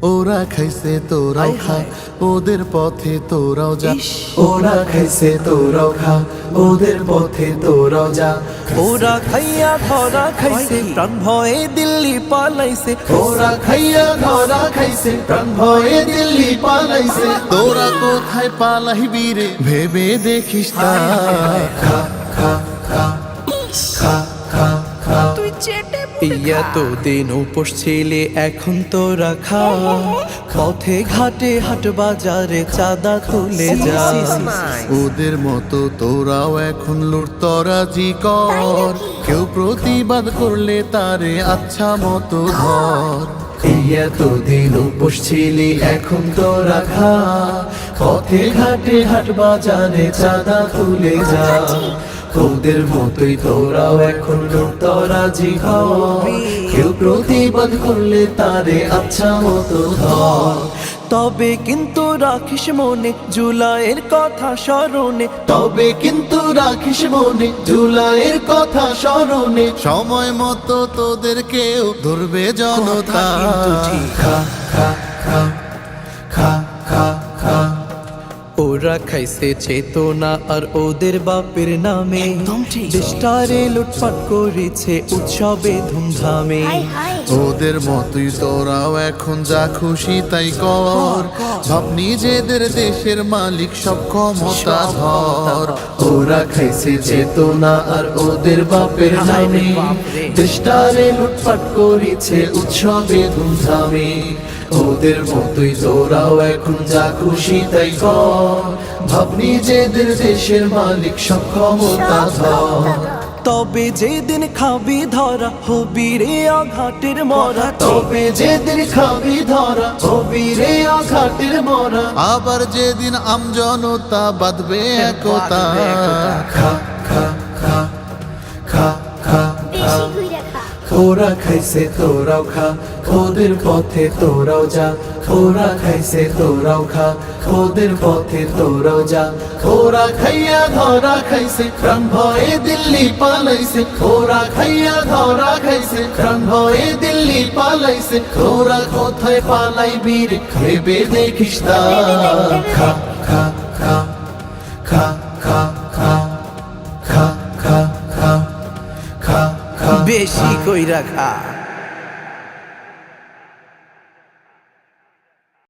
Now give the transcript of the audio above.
ওরা খাইছে তোরাও খা, ওদের পথে তোরাও যা। ওরা খাইছে তোরাও খা, ওদের পথে তোরাও যা। ওরা খাইয়া ধরা খাইছে, প্রাণ ভয়ে দিল্লি পালাইছে। ওরা খাইয়া ধরা খাইছে, প্রাণ ভয়ে দিল্লি পালাইছে। তোরা কোথায় পালাইবি রে ভেবে দেখিস তা। খা খা খা খা খা খা। ইয়া তো দিন উপোস ছিলে, এখন তোরা খা। পথে ঘাটে হাট বাজারে চাঁদা তুলে যা। ওদের মতো তোরাও এখন লুটতরাজি কর, কেউ প্রতিবাদ করলে তারে আচ্ছা মতো ধর। ইয়া তো দিন উপোস ছিলি, এখন তোরা খা। পথে ঘাটে হাট বাজারে চাঁদা তুলে যা। ওদের মতোই তোরাও এখন লুটতরাজি কর, কেউ প্রতিবাদ করলে তারে আচ্ছা মতো ধর। তবে কিন্তু রাখিস মনে জুলাইয়ের কথা স্মরণে। তবে কিন্তু রাখিস মনে জুলাইয়ের কথা স্মরণে। সময় মতো তোদের কেউ ধরবে জনতা। খা খা খা খা খা খা। ওরা খাইছে চেতনা আর ওদের বাপের নামে, দেশটারে লুটপাট করেছে উৎসবে ধুমধামে। ওদের মতোই তোরাও এখন যা খুশি তাই কর, ভাব নিজেদের দেশের মালিক সব ক্ষমতা ধর। ওরা খাইছে চেতনা আর ওদের বাপের নামে, দেশটারে লুটপাট করেছে উৎসবে ধুমধামে। ওদের মতোই তোরাও এখন যা খুশি তাই কর, ভাব নিজেদের দেশের মালিক সব ক্ষমতা ধর। তবে যেদিন খাবি ধরা হবি রে আঘাটের মরা। তবে যেদিন খাবি ধরা হবি রে আঘাটের মরা। আবার যেদিন আমজনতা বাঁধবে একতা। খা খা খা খা খা খা। ওরা খাইছে তোরাও খা, ওদের পথে তোরাও যা। ওরা খাইছে তোরাও খা, ওদের পথে তোরাও যা। ওরা খাইয়া ধরা খাইছে, প্রাণ ভয়ে দিল্লি পালাইছে। ওরা খাইয়া ধরা খাইছে, প্রাণ ভয়ে দিল্লি পালাইছে। ওরা কোথায় পালাইবি রে ভেবে দেখিস তা। খা খা খা খা খা খা খা খা খা খা খা। বেশি কইরা খা।